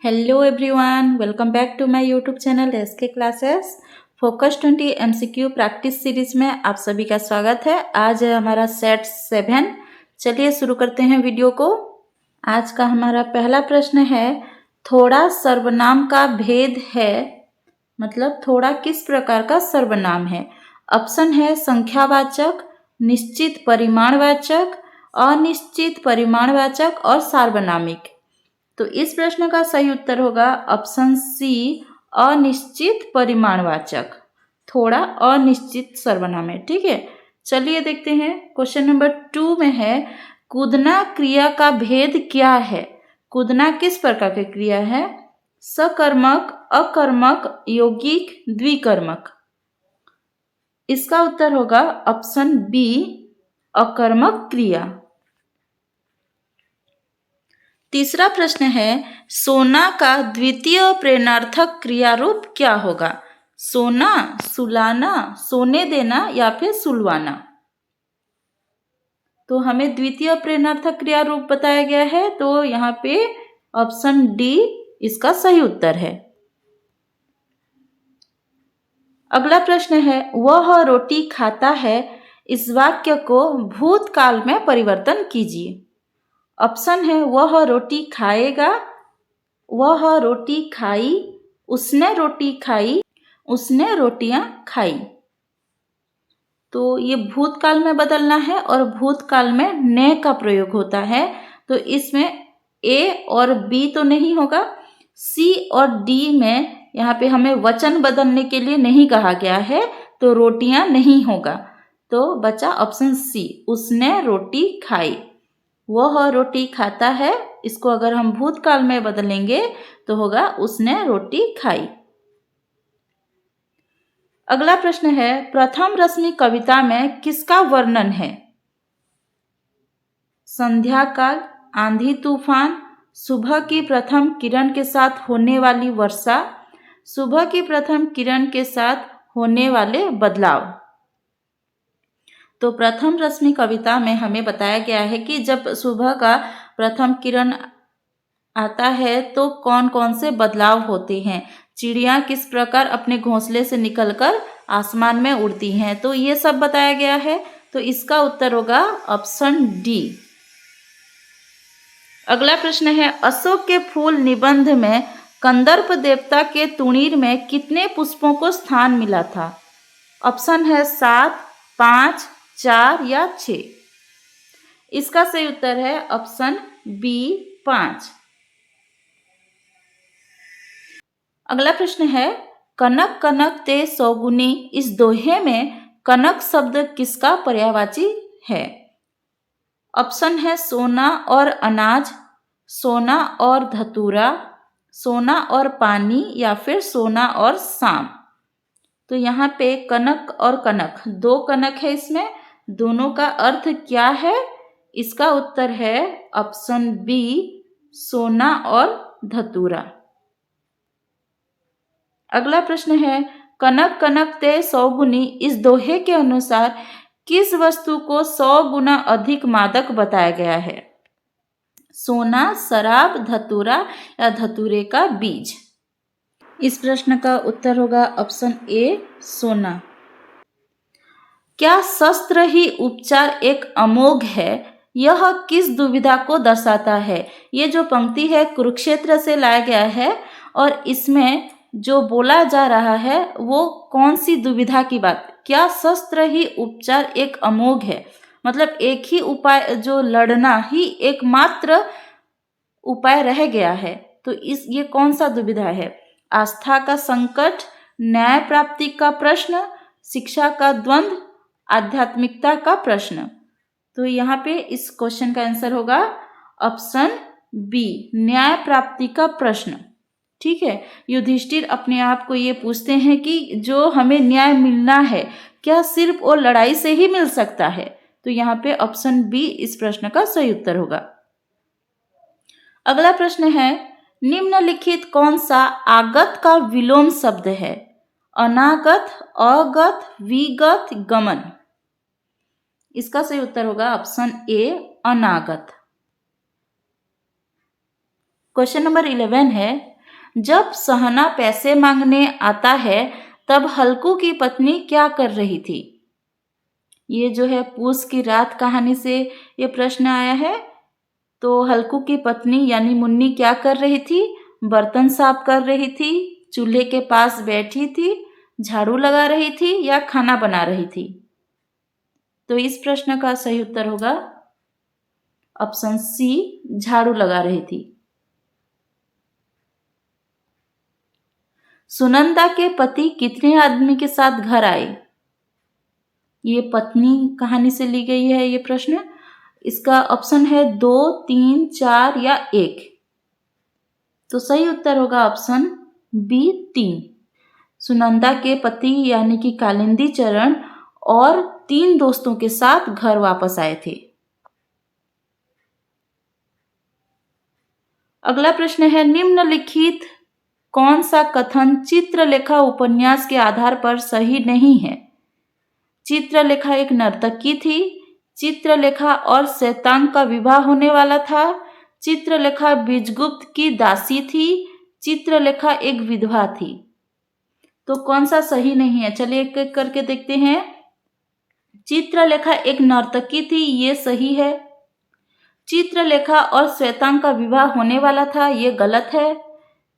Hello everyone, welcome back to my YouTube channel SK Classes। Focus 20 MCQ practice series में आप सभी का स्वागत है। आज है हमारा सेट 7। चलिए शुरू करते हैं वीडियो को। आज का हमारा पहला प्रश्न है, थोड़ा सर्वनाम का भेद है, मतलब थोड़ा किस प्रकार का सर्वनाम है। ऑप्शन है संख्यावाचक, निश्चित परिमाणवाचक, अनिश्चित परिमाणवाचक और सार्वनामिक। तो इस प्रश्न का सही उत्तर होगा ऑप्शन सी, अनिश्चित परिमाणवाचक। थोड़ा अनिश्चित सर्वनाम है। ठीक है, चलिए देखते हैं। क्वेश्चन नंबर 2 में है, कूदना क्रिया का भेद क्या है। कूदना किस प्रकार की क्रिया है? सकर्मक, अकर्मक, यौगिक, द्विकर्मक। इसका उत्तर होगा ऑप्शन बी, अकर्मक क्रिया। तीसरा प्रश्न है, सोना का द्वितीय प्रेरणार्थक क्रिया रूप क्या होगा? सोना, सुलाना, सोने देना या फिर सुलवाना। तो हमें द्वितीय प्रेरणार्थक क्रिया रूप बताया गया है, तो यहाँ पे ऑप्शन डी इसका सही उत्तर है। अगला प्रश्न है, वह रोटी खाता है। इस वाक्य को भूतकाल में परिवर्तन कीजिए। ऑप्शन है वह रोटी खाएगा, वह रोटी खाई, उसने रोटी खाई, उसने रोटियां खाई। तो ये भूतकाल में बदलना है और भूतकाल में ने का प्रयोग होता है। तो इसमें ए और बी तो नहीं होगा, सी और डी में यहाँ पे हमें वचन बदलने के लिए नहीं कहा गया है, तो रोटियां नहीं होगा। तो बचा ऑप्शन सी, उसने रोटी खाई। वह रोटी खाता है, इसको अगर हम भूतकाल में बदलेंगे तो होगा उसने रोटी खाई। अगला प्रश्न है, प्रथम रश्मि कविता में किसका वर्णन है? संध्या काल, आंधी तूफान, सुबह की प्रथम किरण के साथ होने वाली वर्षा, सुबह की प्रथम किरण के साथ होने वाले बदलाव। तो प्रथम रश्मि कविता में हमें बताया गया है कि जब सुबह का प्रथम किरण आता है तो कौन कौन से बदलाव होते हैं। चिड़िया किस प्रकार अपने घोंसले से निकलकर आसमान में उड़ती हैं, तो ये सब बताया गया है। तो इसका उत्तर होगा ऑप्शन डी। अगला प्रश्न है, अशोक के फूल निबंध में कंदर्प देवता के तुणीर में कितने पुष्पों को स्थान मिला था? ऑप्शन है 7, 5, 4 या 6। इसका सही उत्तर है ऑप्शन बी, 5। अगला प्रश्न है, कनक कनक ते सौगुनी, इस दोहे में कनक शब्द किसका पर्यायवाची है? ऑप्शन है सोना और अनाज, सोना और धतूरा, सोना और पानी या फिर सोना और शाम। तो यहाँ पे कनक और कनक, दो कनक है इसमें, दोनों का अर्थ क्या है? इसका उत्तर है ऑप्शन बी, सोना और धतूरा। अगला प्रश्न है, कनक कनक ते सौगुनी, इस दोहे के अनुसार किस वस्तु को 100 गुना अधिक मादक बताया गया है? सोना, शराब, धतूरा या धतूरे का बीज। इस प्रश्न का उत्तर होगा ऑप्शन ए, सोना। क्या शस्त्र ही उपचार एक अमोघ है, यह किस दुविधा को दर्शाता है? ये जो पंक्ति है कुरुक्षेत्र से लाया गया है और इसमें जो बोला जा रहा है वो कौन सी दुविधा की बात? क्या शस्त्र ही उपचार एक अमोघ है, मतलब एक ही उपाय, जो लड़ना ही एकमात्र उपाय रह गया है। तो ये कौन सा दुविधा है? आस्था का संकट, न्याय प्राप्ति का प्रश्न, शिक्षा का द्वंद्व, आध्यात्मिकता का प्रश्न। तो यहाँ पे इस क्वेश्चन का आंसर होगा ऑप्शन बी, न्याय प्राप्ति का प्रश्न। ठीक है, युधिष्ठिर अपने आप को ये पूछते हैं कि जो हमें न्याय मिलना है, क्या सिर्फ वो लड़ाई से ही मिल सकता है? तो यहाँ पे ऑप्शन बी इस प्रश्न का सही उत्तर होगा। अगला प्रश्न है, निम्नलिखित कौन सा आगत का विलोम शब्द है? अनागत, अगत, विगत, गमन। इसका सही उत्तर होगा ऑप्शन ए, अनागत। क्वेश्चन नंबर 11 है, जब सहना पैसे मांगने आता है तब हल्कू की पत्नी क्या कर रही थी? ये जो है पूस की रात कहानी से ये प्रश्न आया है। तो हल्कू की पत्नी यानी मुन्नी क्या कर रही थी? बर्तन साफ कर रही थी, चूल्हे के पास बैठी थी, झाड़ू लगा रही थी या खाना बना रही थी? तो इस प्रश्न का सही उत्तर होगा ऑप्शन सी, झाड़ू लगा रही थी। सुनंदा के पति कितने आदमी के साथ घर आए? ये पत्नी कहानी से ली गई है ये प्रश्न। इसका ऑप्शन है 2, 3, 4 या 1। तो सही उत्तर होगा ऑप्शन बी, 3। सुनंदा के पति यानी कि कालिंदी चरण और 3 दोस्तों के साथ घर वापस आए थे। अगला प्रश्न है, निम्नलिखित कौन सा कथन चित्रलेखा उपन्यास के आधार पर सही नहीं है? चित्रलेखा एक नर्तकी थी, चित्रलेखा और श्वेतांग का विवाह होने वाला था, चित्रलेखा बीजगुप्त की दासी थी, चित्रलेखा एक विधवा थी। तो कौन सा सही नहीं है? चलिए एक एक करके देखते हैं। चित्रलेखा एक नर्तकी थी, ये सही है। चित्रलेखा और श्वेतांग का विवाह होने वाला था, ये गलत है।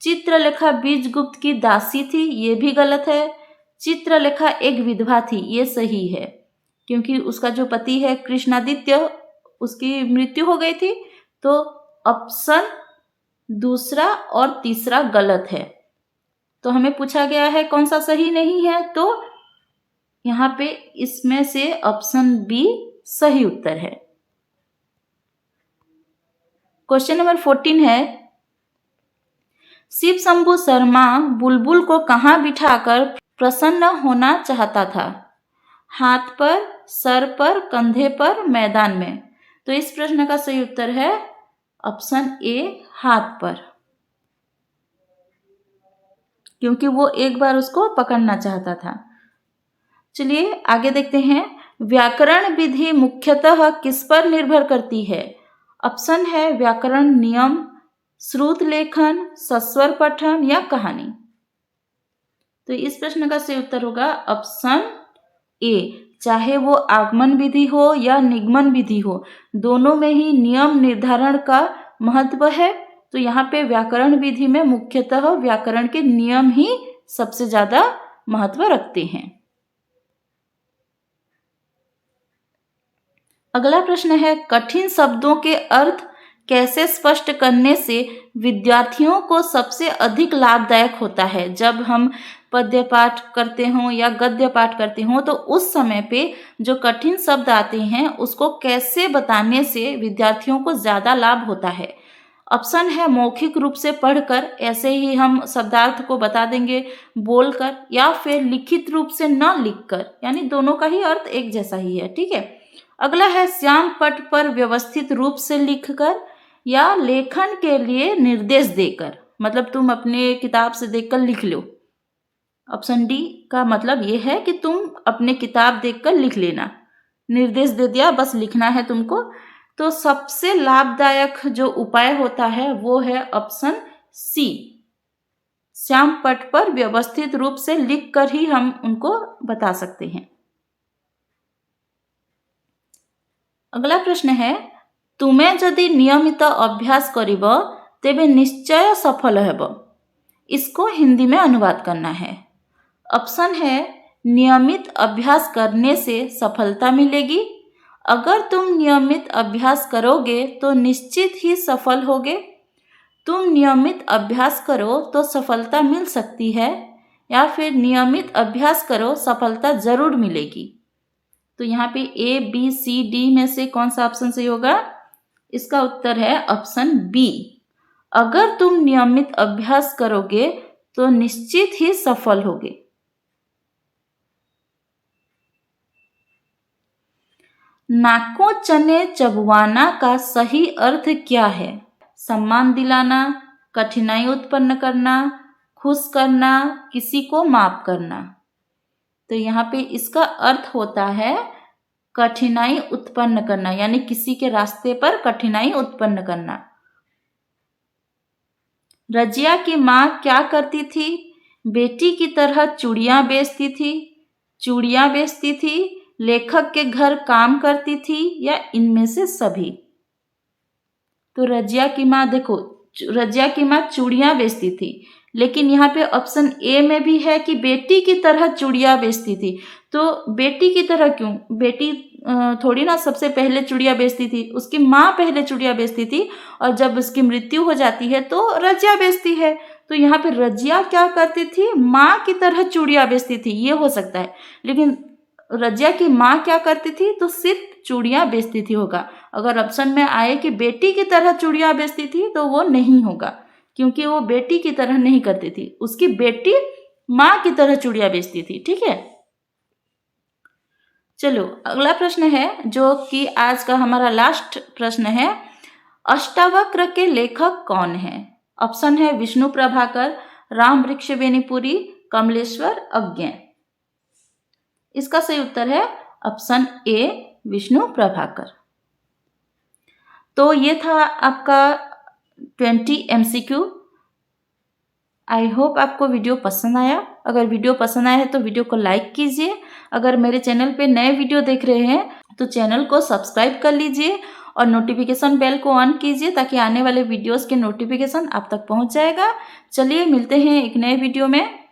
चित्रलेखा बीजगुप्त की दासी थी, ये भी गलत है। चित्रलेखा एक विधवा थी, ये सही है, क्योंकि उसका जो पति है कृष्णादित्य, उसकी मृत्यु हो गई थी। तो ऑप्शन दूसरा और तीसरा गलत है। तो हमें पूछा गया है कौन सा सही नहीं है, तो यहाँ पे इसमें से ऑप्शन बी सही उत्तर है। क्वेश्चन नंबर 14 है, शिव शंभू शर्मा बुलबुल को कहाँ बिठाकर प्रसन्न होना चाहता था? हाथ पर, सर पर, कंधे पर, मैदान में? तो इस प्रश्न का सही उत्तर है ऑप्शन ए, हाथ पर, क्योंकि वो एक बार उसको पकड़ना चाहता था। चलिए आगे देखते हैं। व्याकरण विधि मुख्यतः किस पर निर्भर करती है? ऑप्शन है व्याकरण नियम, श्रुत लेखन, सस्वर पठन या कहानी। तो इस प्रश्न का सही उत्तर होगा ऑप्शन ए। चाहे वो आगमन विधि हो या निगमन विधि हो, दोनों में ही नियम निर्धारण का महत्व है। तो यहाँ पे व्याकरण विधि में मुख्यतः व्याकरण के नियम ही सबसे ज्यादा महत्व रखते हैं। अगला प्रश्न है, कठिन शब्दों के अर्थ कैसे स्पष्ट करने से विद्यार्थियों को सबसे अधिक लाभदायक होता है? जब हम पद्य पाठ करते हों या गद्य पाठ करते हों, तो उस समय पे जो कठिन शब्द आते हैं उसको कैसे बताने से विद्यार्थियों को ज़्यादा लाभ होता है? ऑप्शन है मौखिक रूप से पढ़कर, ऐसे ही हम शब्दार्थ को बता देंगे बोलकर, या फिर लिखित रूप से न लिखकर, यानी दोनों का ही अर्थ एक जैसा ही है। ठीक है। अगला है श्याम पट पर व्यवस्थित रूप से लिखकर या लेखन के लिए निर्देश देकर, मतलब तुम अपने किताब से देखकर लिख लो। ऑप्शन डी का मतलब ये है कि तुम अपने किताब देखकर लिख लेना, निर्देश दे दिया, बस लिखना है तुमको। तो सबसे लाभदायक जो उपाय होता है वो है ऑप्शन सी, श्याम पट पर व्यवस्थित रूप से लिखकर ही हम उनको बता सकते हैं। अगला प्रश्न है, तुमे जदि नियमित अभ्यास करिब तेबे निश्चय सफल हेब। इसको हिंदी में अनुवाद करना है। ऑप्शन है नियमित अभ्यास करने से सफलता मिलेगी, अगर तुम नियमित अभ्यास करोगे तो निश्चित ही सफल होगे, तुम नियमित अभ्यास करो तो सफलता मिल सकती है, या फिर नियमित अभ्यास करो सफलता जरूर मिलेगी। तो यहाँ पे ए, बी, सी, डी में से कौन सा ऑप्शन सही होगा? इसका उत्तर है ऑप्शन बी, अगर तुम नियमित अभ्यास करोगे तो निश्चित ही सफल होगे। नाको चने चबवाना का सही अर्थ क्या है? सम्मान दिलाना, कठिनाई उत्पन्न करना, खुश करना, किसी को माफ करना। तो यहाँ पे इसका अर्थ होता है कठिनाई उत्पन्न करना, यानी किसी के रास्ते पर कठिनाई उत्पन्न करना। रजिया की माँ क्या करती थी? बेटी की तरह चूड़ियाँ बेचती थी, लेखक के घर काम करती थी, या इनमें से सभी? तो रजिया की माँ, देखो, रजिया की माँ चूड़ियाँ बेचती थी, लेकिन यहाँ पे ऑप्शन ए में भी है कि बेटी की तरह चूड़ियाँ बेचती थी। तो बेटी की तरह क्यों? बेटी थोड़ी ना सबसे पहले चूड़ियाँ बेचती थी, उसकी माँ पहले चूड़ियाँ बेचती थी, और जब उसकी मृत्यु हो जाती है तो रजिया बेचती है। तो यहाँ पे रजिया क्या करती थी? माँ की तरह चूड़ियाँ बेचती थी, ये हो सकता है। लेकिन रजिया की माँ क्या करती थी? तो सिर्फ चूड़ियाँ बेचती थी होगा। अगर ऑप्शन में आए कि बेटी की तरह चूड़ियाँ बेचती थी तो वो नहीं होगा, क्योंकि वो बेटी की तरह नहीं करती थी, उसकी बेटी माँ की तरह चूड़ियाँ बेचती थी। ठीक है, चलो अगला प्रश्न है, जो कि आज का हमारा लास्ट प्रश्न है। अष्टावक्र के लेखक कौन है? ऑप्शन है विष्णु प्रभाकर, राम वृक्ष बेनीपुरी, कमलेश्वर अज्ञे। इसका सही उत्तर है ऑप्शन ए, विष्णु प्रभाकर। तो ये था आपका 20 MCQ। आई होप आपको वीडियो पसंद आया। अगर वीडियो पसंद आया है तो वीडियो को लाइक कीजिए। अगर मेरे चैनल पे नए वीडियो देख रहे हैं तो चैनल को सब्सक्राइब कर लीजिए और नोटिफिकेशन बेल को ऑन कीजिए, ताकि आने वाले वीडियोस के नोटिफिकेशन आप तक पहुंच जाएगा। चलिए मिलते हैं एक नए वीडियो में।